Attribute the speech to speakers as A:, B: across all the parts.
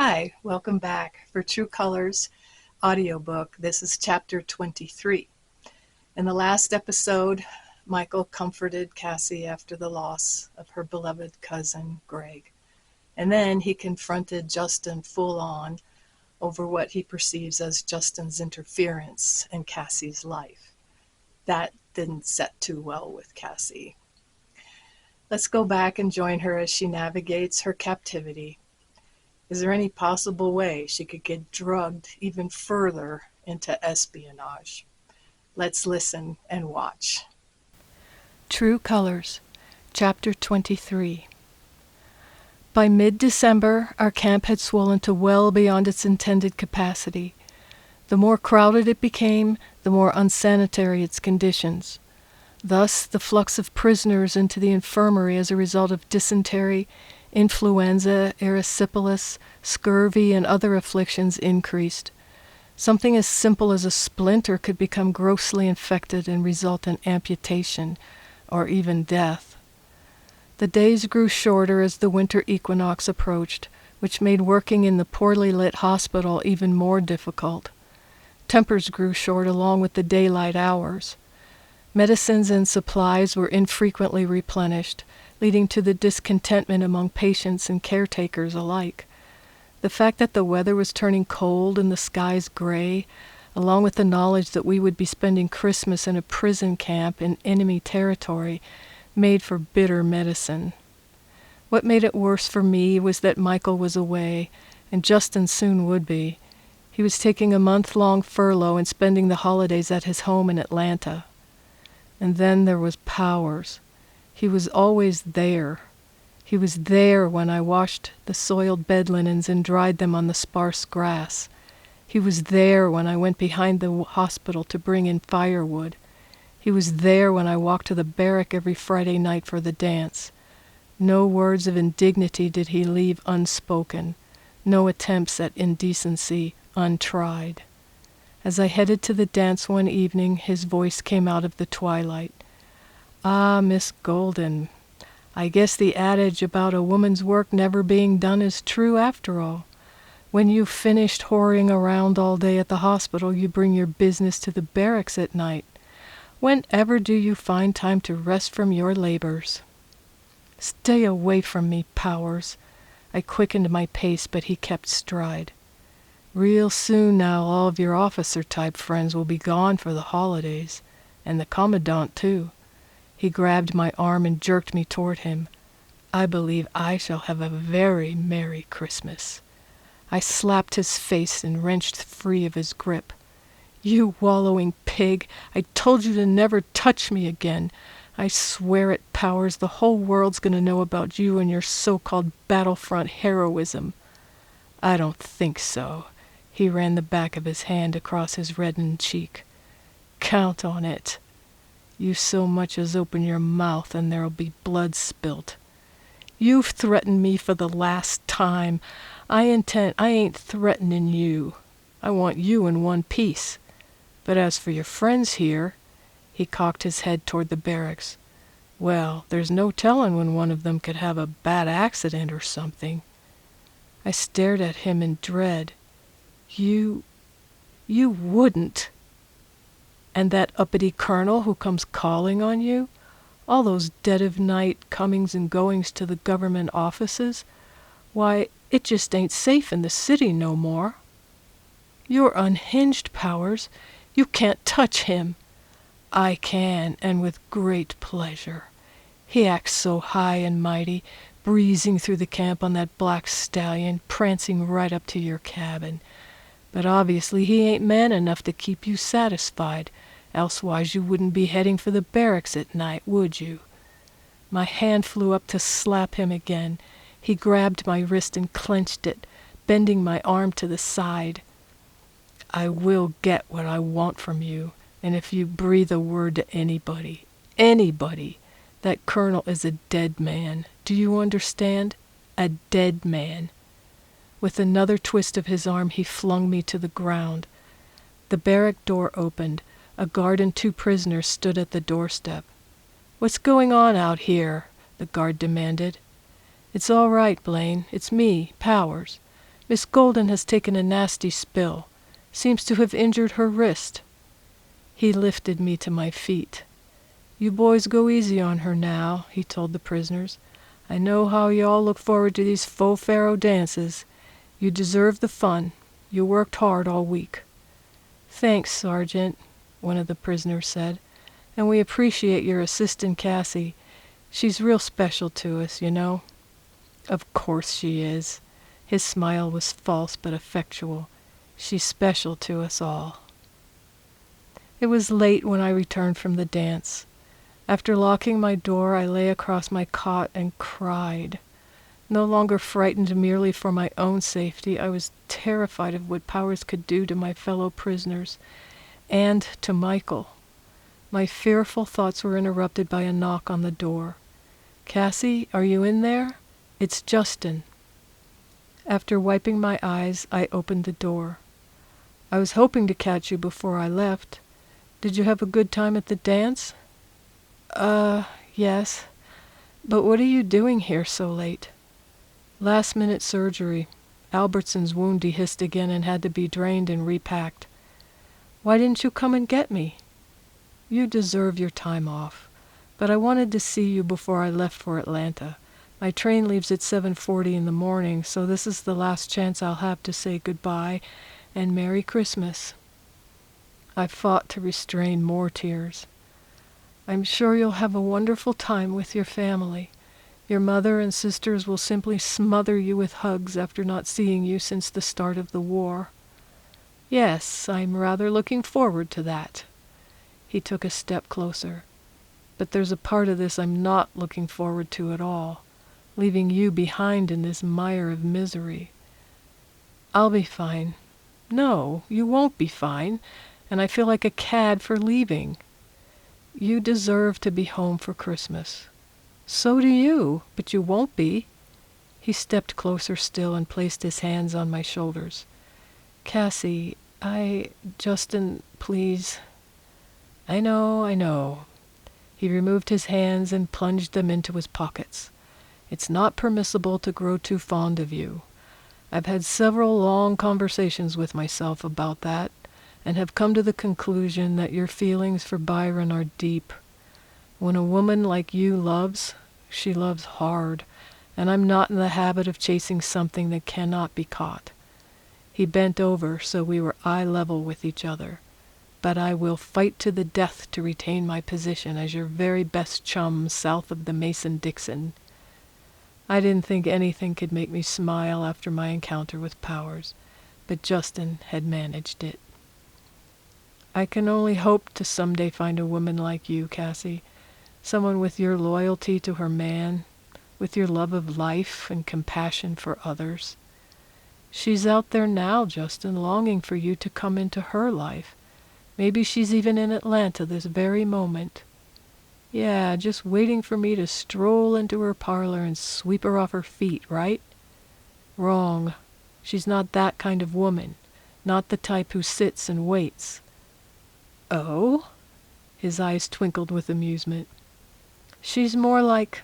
A: Hi, welcome back for True Colors audiobook. This is chapter 23. In the last episode, Michael comforted Cassie after the loss of her beloved cousin, Greg. And then he confronted Justin full on over what he perceives as Justin's interference in Cassie's life. That didn't set too well with Cassie. Let's go back and join her as she navigates her captivity. Is there any possible way she could get drugged even further into espionage? Let's listen and watch.
B: True Colors, Chapter 23. By mid-December, our camp had swollen to well beyond its intended capacity. The more crowded it became, the more unsanitary its conditions. Thus, the flux of prisoners into the infirmary as a result of dysentery, influenza, erysipelas, scurvy, and other afflictions increased. Something as simple as a splinter could become grossly infected and result in amputation, or even death. The days grew shorter as the winter equinox approached, which made working in the poorly lit hospital even more difficult. Tempers grew short along with the daylight hours. Medicines and supplies were infrequently replenished, leading to the discontentment among patients and caretakers alike. The fact that the weather was turning cold and the skies gray, along with the knowledge that we would be spending Christmas in a prison camp in enemy territory, made for bitter medicine. What made it worse for me was that Michael was away, and Justin soon would be. He was taking a month-long furlough and spending the holidays at his home in Atlanta. And then there was Powers. He was always there. He was there when I washed the soiled bed linens and dried them on the sparse grass. He was there when I went behind the hospital to bring in firewood. He was there when I walked to the barrack every Friday night for the dance. No words of indignity did he leave unspoken, no attempts at indecency untried. As I headed to the dance one evening, his voice came out of the twilight. "Ah, Miss Golden, I guess the adage about a woman's work never being done is true after all. When you've finished whoring around all day at the hospital, you bring your business to the barracks at night. Whenever do you find time to rest from your labors?" "Stay away from me, Powers." I quickened my pace, but he kept stride. "Real soon now all of your officer-type friends will be gone for the holidays, and the commandant too." He grabbed my arm and jerked me toward him. "I believe I shall have a very Merry Christmas." I slapped his face and wrenched free of his grip. "You wallowing pig! I told you to never touch me again. I swear it, Powers, the whole world's going to know about you and your so-called battlefront heroism." "I don't think so." He ran the back of his hand across his reddened cheek. "Count on it. You so much as open your mouth and there'll be blood spilt." "You've threatened me for the last time. I ain't threatening you. I want you in one piece. But as for your friends here," he cocked his head toward the barracks, "well, there's no telling when one of them could have a bad accident or something." I stared at him in dread. You wouldn't." "And that uppity colonel who comes calling on you? All those dead-of-night comings and goings to the government offices? Why, it just ain't safe in the city no more." "You're unhinged, Powers. You can't touch him." "I can, and with great pleasure. He acts so high and mighty, breezing through the camp on that black stallion, prancing right up to your cabin. But obviously he ain't man enough to keep you satisfied, elsewise you wouldn't be heading for the barracks at night, would you?" My hand flew up to slap him again. He grabbed my wrist and clenched it, bending my arm to the side. "I will get what I want from you, and if you breathe a word to anybody, that colonel is a dead man. Do you understand? A dead man." With another twist of his arm, he flung me to the ground. The barrack door opened. A guard and 2 prisoners stood at the doorstep. "What's going on out here?" the guard demanded. "It's all right, Blaine. It's me, Powers. Miss Golden has taken a nasty spill. Seems to have injured her wrist." He lifted me to my feet. "You boys go easy on her now," he told the prisoners. "I know how you all look forward to these faux pharaoh dances. You deserve the fun. You worked hard all week." "Thanks, Sergeant," one of the prisoners said. "And we appreciate your assisting Cassie. She's real special to us, you know." "Of course she is." His smile was false but effectual. "She's special to us all." It was late when I returned from the dance. After locking my door, I lay across my cot and cried. No longer frightened merely for my own safety, I was terrified of what powers could do to my fellow prisoners, and to Michael. My fearful thoughts were interrupted by a knock on the door. "Cassie, are you in there? It's Justin." After wiping my eyes, I opened the door. "I was hoping to catch you before I left. Did you have a good time at the dance?" Yes. But what are you doing here so late?" "Last-minute surgery. Albertson's wound dehisced again and had to be drained and repacked." "Why didn't you come and get me?" "You deserve your time off. But I wanted to see you before I left for Atlanta. My train leaves at 7:40 in the morning, so this is the last chance I'll have to say goodbye and Merry Christmas." I fought to restrain more tears. "I'm sure you'll have a wonderful time with your family. Your mother and sisters will simply smother you with hugs after not seeing you since the start of the war." "Yes, I'm rather looking forward to that." He took a step closer. "But there's a part of this I'm not looking forward to at all. Leaving you behind in this mire of misery." "I'll be fine." "No, you won't be fine, and I feel like a cad for leaving." "You deserve to be home for Christmas." "So do you, but you won't be." He stepped closer still and placed his hands on my shoulders. "Cassie, Justin, please." I know." He removed his hands and plunged them into his pockets. "It's not permissible to grow too fond of you. I've had several long conversations with myself about that, and have come to the conclusion that your feelings for Byron are deep. When a woman like you loves, she loves hard, and I'm not in the habit of chasing something that cannot be caught." He bent over so we were eye level with each other. "But I will fight to the death to retain my position as your very best chum south of the Mason-Dixon." I didn't think anything could make me smile after my encounter with Powers, but Justin had managed it. "I can only hope to someday find a woman like you, Cassie. Someone with your loyalty to her man, with your love of life and compassion for others." "She's out there now, Justin, longing for you to come into her life. Maybe she's even in Atlanta this very moment." "Yeah, just waiting for me to stroll into her parlor and sweep her off her feet, right?" "Wrong. She's not that kind of woman. Not the type who sits and waits." "Oh?" His eyes twinkled with amusement. "She's more like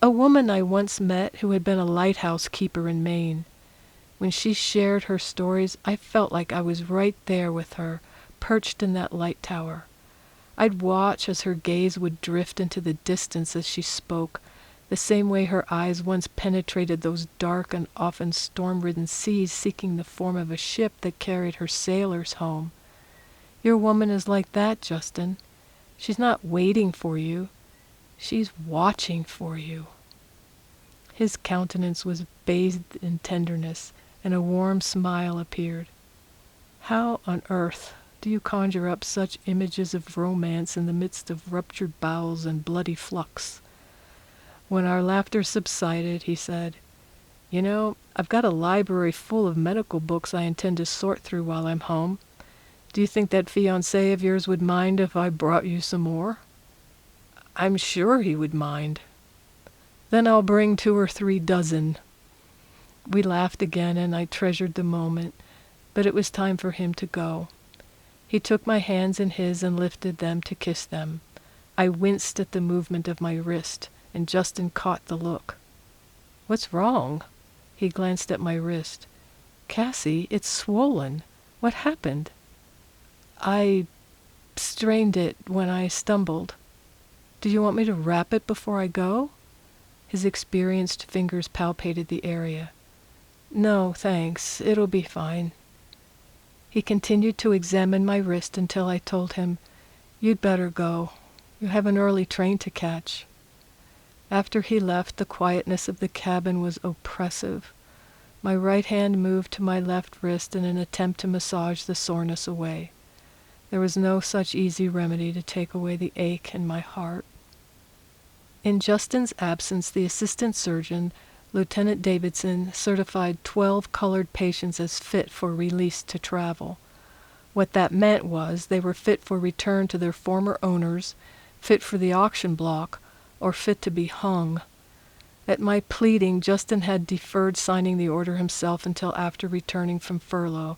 B: a woman I once met who had been a lighthouse keeper in Maine. When she shared her stories, I felt like I was right there with her, perched in that light tower. I'd watch as her gaze would drift into the distance as she spoke, the same way her eyes once penetrated those dark and often storm-ridden seas seeking the form of a ship that carried her sailors home. Your woman is like that, Justin. She's not waiting for you. She's watching for you." His countenance was bathed in tenderness, and a warm smile appeared. "How on earth do you conjure up such images of romance in the midst of ruptured bowels and bloody flux?" When our laughter subsided, he said, "You know, I've got a library full of medical books I intend to sort through while I'm home. Do you think that fiancé of yours would mind if I brought you some more?" "I'm sure he would mind." "Then I'll bring 2 or 3 dozen." We laughed again, and I treasured the moment, but it was time for him to go. He took my hands in his and lifted them to kiss them. I winced at the movement of my wrist, and Justin caught the look. "What's wrong?" He glanced at my wrist. Cassie, it's swollen. What happened? I strained it when I stumbled. Do you want me to wrap it before I go? His experienced fingers palpated the area. No, thanks. It'll be fine. He continued to examine my wrist until I told him, You'd better go. You have an early train to catch. After he left, the quietness of the cabin was oppressive. My right hand moved to my left wrist in an attempt to massage the soreness away. There was no such easy remedy to take away the ache in my heart. In Justin's absence, the assistant surgeon, Lieutenant Davidson, certified 12 colored patients as fit for release to travel. What that meant was they were fit for return to their former owners, fit for the auction block, or fit to be hung. At my pleading, Justin had deferred signing the order himself until after returning from furlough,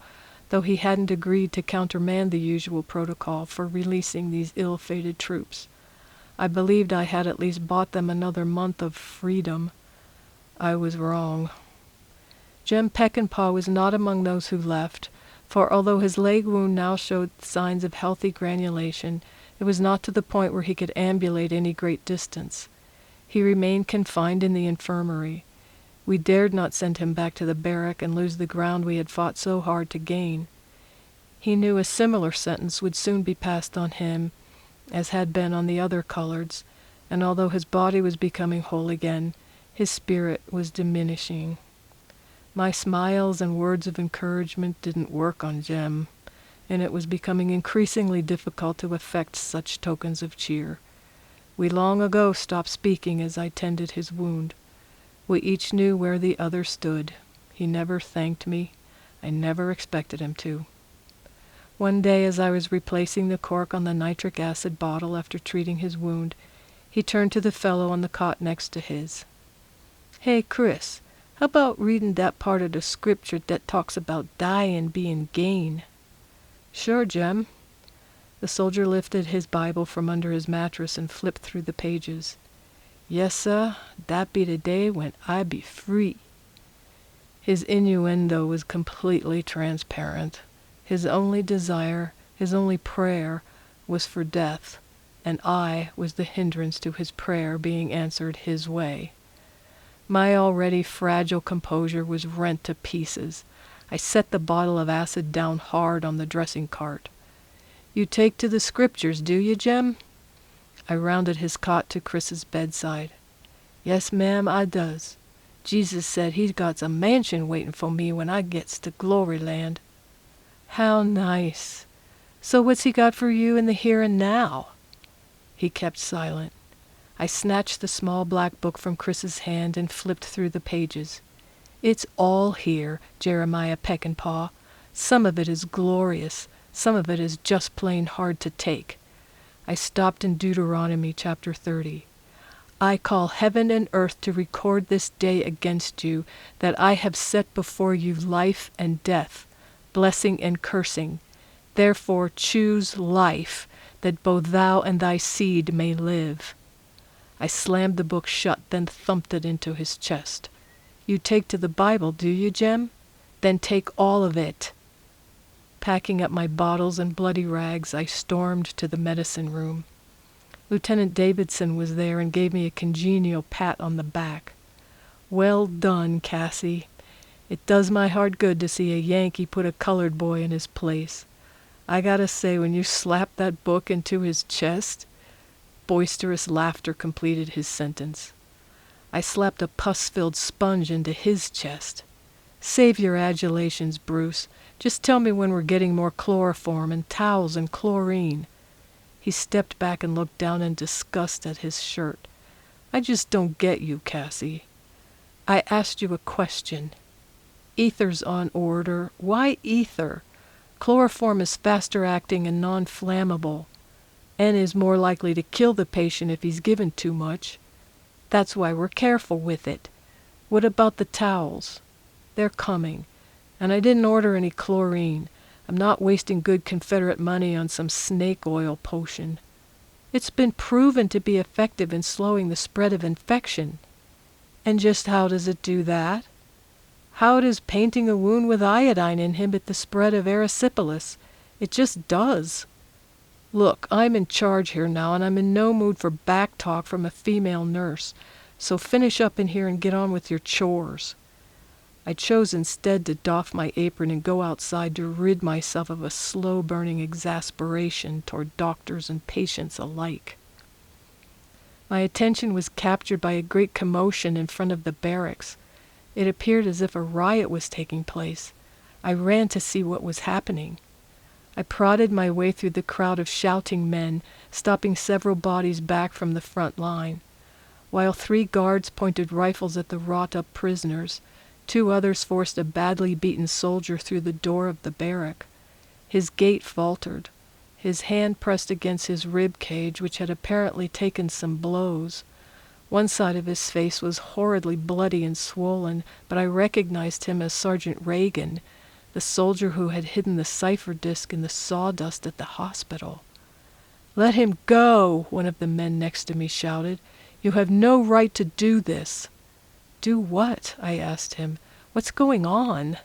B: though he hadn't agreed to countermand the usual protocol for releasing these ill-fated troops. I believed I had at least bought them another month of freedom. I was wrong. Jem Peckinpah was not among those who left, for although his leg wound now showed signs of healthy granulation, it was not to the point where he could ambulate any great distance. He remained confined in the infirmary. We dared not send him back to the barrack and lose the ground we had fought so hard to gain. He knew a similar sentence would soon be passed on him, as had been on the other coloreds, and although his body was becoming whole again, his spirit was diminishing. My smiles and words of encouragement didn't work on Jem, and it was becoming increasingly difficult to effect such tokens of cheer. We long ago stopped speaking as I tended his wound. We each knew where the other stood. He never thanked me. I never expected him to. One day, as I was replacing the cork on the nitric acid bottle after treating his wound, he turned to the fellow on the cot next to his. Hey, Chris, how about reading that part of the scripture that talks about dying being gain? Sure, Jem. The soldier lifted his Bible from under his mattress and flipped through the pages. Yes, sir, that be the day when I be free. His innuendo was completely transparent. His only desire, his only prayer, was for death, and I was the hindrance to his prayer being answered his way. My already fragile composure was rent to pieces. I set the bottle of acid down hard on the dressing cart. You take to the scriptures, do you, Jem? I rounded his cot to Chris's bedside. Yes, ma'am, I does. Jesus said he's got a mansion waiting for me when I gets to glory land. How nice. So what's he got for you in the here and now? He kept silent. I snatched the small black book from Chris's hand and flipped through the pages. It's all here, Jeremiah Peckinpah. Some of it is glorious. Some of it is just plain hard to take. I stopped in Deuteronomy chapter 30. I call heaven and earth to record this day against you, that I have set before you life and death, blessing and cursing. Therefore choose life, that both thou and thy seed may live. I slammed the book shut, then thumped it into his chest. You take to the Bible, do you, Jem? Then take all of it. Packing up my bottles and bloody rags, I stormed to the medicine room. Lieutenant Davidson was there and gave me a congenial pat on the back. Well done, Cassie. It does my heart good to see a Yankee put a colored boy in his place. I gotta say, when you slapped that book into his chest... Boisterous laughter completed his sentence. I slapped a pus-filled sponge into his chest. Save your adulations, Bruce. Just tell me when we're getting more chloroform and towels and chlorine. He stepped back and looked down in disgust at his shirt. I just don't get you, Cassie. I asked you a question. Ether's on order. Why ether? Chloroform is faster acting and non-flammable, and is more likely to kill the patient if he's given too much. That's why we're careful with it. What about the towels? They're coming. And I didn't order any chlorine. I'm not wasting good Confederate money on some snake oil potion. It's been proven to be effective in slowing the spread of infection. And just how does it do that? How does painting a wound with iodine inhibit the spread of erysipelas? It just does. Look, I'm in charge here now, and I'm in no mood for back talk from a female nurse, so finish up in here and get on with your chores. I chose instead to doff my apron and go outside to rid myself of a slow-burning exasperation toward doctors and patients alike. My attention was captured by a great commotion in front of the barracks. It appeared as if a riot was taking place. I ran to see what was happening. I prodded my way through the crowd of shouting men, stopping several bodies back from the front line. While 3 guards pointed rifles at the wrought-up prisoners, 2 others forced a badly beaten soldier through the door of the barrack. His gait faltered. His hand pressed against his rib cage, which had apparently taken some blows. One side of his face was horridly bloody and swollen, but I recognized him as Sergeant Reagan, the soldier who had hidden the cipher disk in the sawdust at the hospital. "Let him go," one of the men next to me shouted. "You have no right to do this." "Do what?" I asked him. "What's going on?"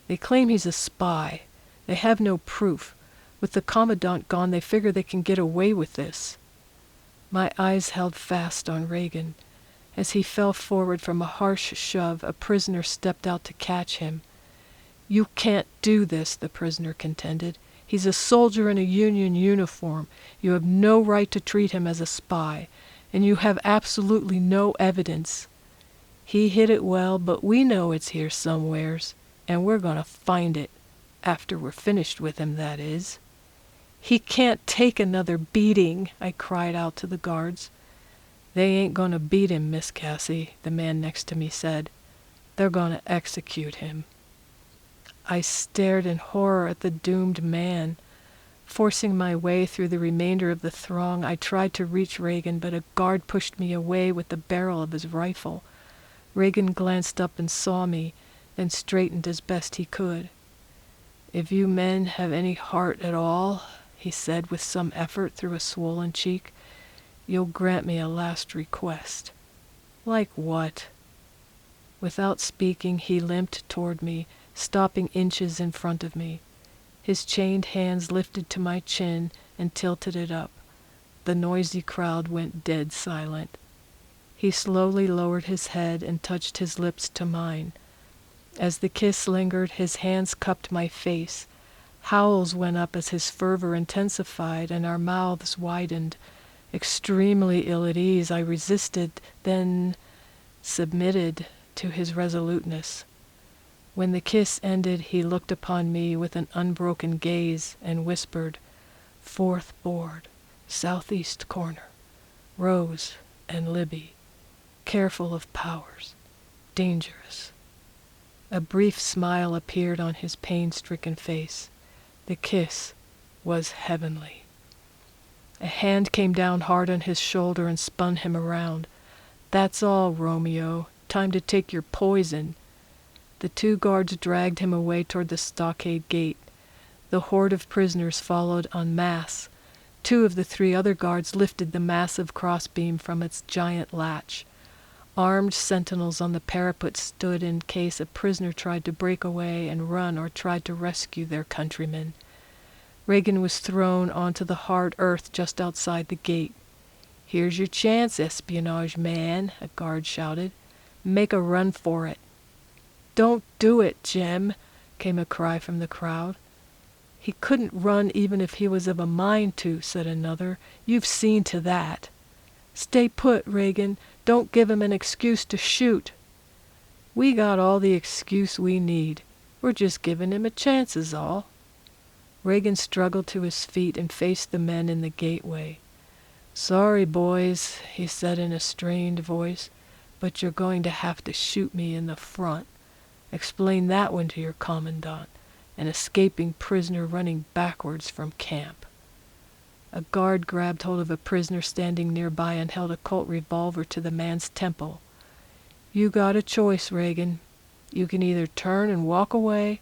B: "They claim he's a spy. They have no proof. With the commandant gone, they figure they can get away with this." My eyes held fast on Reagan. As he fell forward from a harsh shove, a prisoner stepped out to catch him. "You can't do this," the prisoner contended. "He's a soldier in a Union uniform. You have no right to treat him as a spy, and you have absolutely no evidence." "He hid it well, but we know it's here somewheres, and we're going to find it. After we're finished with him, that is." "He can't take another beating," I cried out to the guards. "They ain't going to beat him, Miss Cassie," the man next to me said. "They're going to execute him." I stared in horror at the doomed man. Forcing my way through the remainder of the throng, I tried to reach Reagan, but a guard pushed me away with the barrel of his rifle. Reagan glanced up and saw me, then straightened as best he could. "If you men have any heart at all," he said with some effort through a swollen cheek, "you'll grant me a last request." "Like what?" Without speaking, he limped toward me, stopping inches in front of me. His chained hands lifted to my chin and tilted it up. The noisy crowd went dead silent. He slowly lowered his head and touched his lips to mine. As the kiss lingered, his hands cupped my face. Howls went up as his fervor intensified, and our mouths widened. Extremely ill at ease, I resisted, then submitted to his resoluteness. When the kiss ended, he looked upon me with an unbroken gaze and whispered, "4th board, southeast corner, Rose and Libby, careful of powers, dangerous." A brief smile appeared on his pain-stricken face. The kiss was heavenly. A hand came down hard on his shoulder and spun him around. "That's all, Romeo. Time to take your poison." The 2 guards dragged him away toward the stockade gate. The horde of prisoners followed en masse. 2 of the 3 other guards lifted the massive crossbeam from its giant latch. Armed sentinels on the parapet stood in case a prisoner tried to break away and run or tried to rescue their countrymen. Reagan was thrown onto the hard earth just outside the gate. "Here's your chance, espionage man," a guard shouted. "Make a run for it." "Don't do it, Jem," came a cry from the crowd. "He couldn't run even if he was of a mind to," said another. "You've seen to that." "Stay put, Reagan. Don't give him an excuse to shoot." "We got all the excuse we need. We're just giving him a chance is all." Reagan struggled to his feet and faced the men in the gateway. "Sorry, boys," he said in a strained voice, "but you're going to have to shoot me in the front. Explain that one to your commandant, an escaping prisoner running backwards from camp." A guard grabbed hold of a prisoner standing nearby and held a Colt revolver to the man's temple. "You got a choice, Reagan. You can either turn and walk away,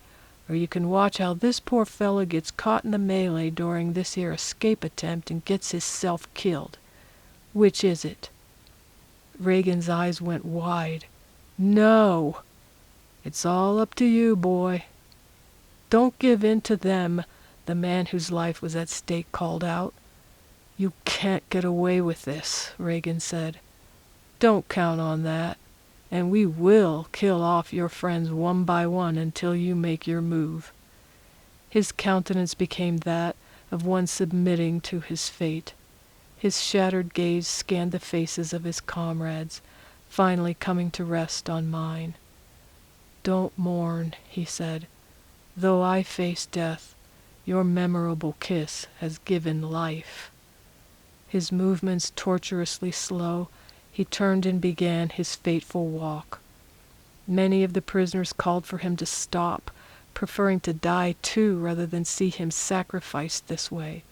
B: or you can watch how this poor fella gets caught in the melee during this here escape attempt and gets hisself killed. Which is it?" Reagan's eyes went wide. "No!" It's all up to you, boy. Don't give in to them, the man whose life was at stake called out. You can't get away with this, Reagan said. Don't count on that, and we will kill off your friends one by one until you make your move. His countenance became that of one submitting to his fate. His shattered gaze scanned the faces of his comrades, finally coming to rest on mine. Don't mourn, he said. Though I face death, your memorable kiss has given life. His movements tortuously slow, he turned and began his fateful walk. Many of the prisoners called for him to stop, preferring to die too rather than see him sacrificed this way.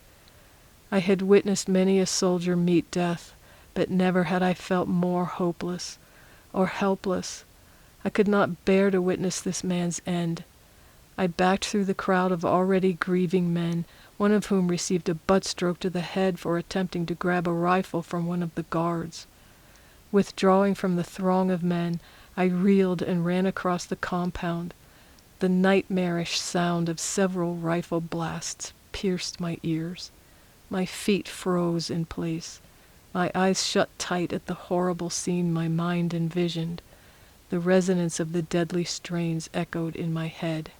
B: I had witnessed many a soldier meet death, but never had I felt more hopeless or helpless. I could not bear to witness this man's end. I backed through the crowd of already grieving men, one of whom received a butt stroke to the head for attempting to grab a rifle from one of the guards. Withdrawing from the throng of men, I reeled and ran across the compound. The nightmarish sound of several rifle blasts pierced my ears. My feet froze in place. My eyes shut tight at the horrible scene my mind envisioned. The resonance of the deadly strains echoed in my head.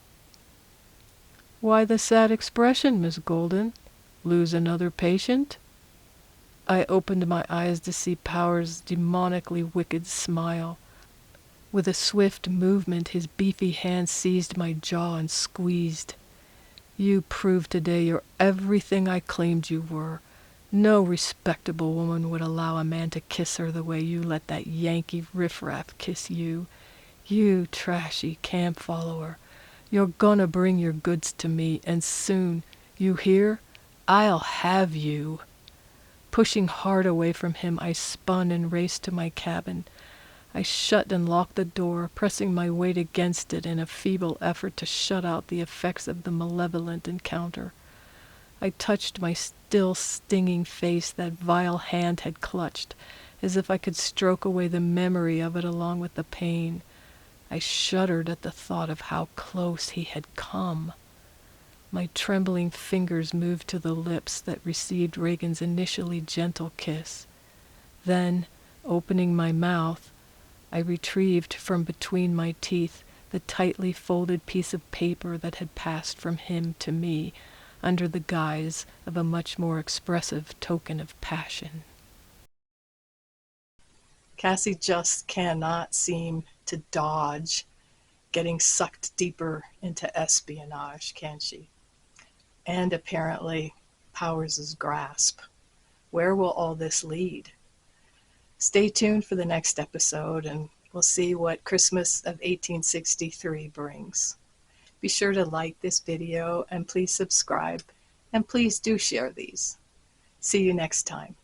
B: Why the sad expression, Miss Golden? Lose another patient? I opened my eyes to see Power's demonically wicked smile. With a swift movement, his beefy hand seized my jaw and squeezed. You proved today you're everything I claimed you were. No respectable woman would allow a man to kiss her the way you let that Yankee riffraff kiss you. You trashy camp follower. You're gonna bring your goods to me, and soon. You hear? I'll have you. Pushing hard away from him, I spun and raced to my cabin. I shut and locked the door, pressing my weight against it in a feeble effort to shut out the effects of the malevolent encounter. I touched my still stinging face that vile hand had clutched, as if I could stroke away the memory of it along with the pain. I shuddered at the thought of how close he had come. My trembling fingers moved to the lips that received Reagan's initially gentle kiss. Then, opening my mouth, I retrieved from between my teeth the tightly folded piece of paper that had passed from him to me under the guise of a much more expressive token of passion.
A: Cassie just cannot seem to dodge getting sucked deeper into espionage, can she? And apparently Powers' grasp. Where will all this lead? Stay tuned for the next episode and we'll see what Christmas of 1863 brings. Be sure to like this video and please subscribe, and please do share these. See you next time.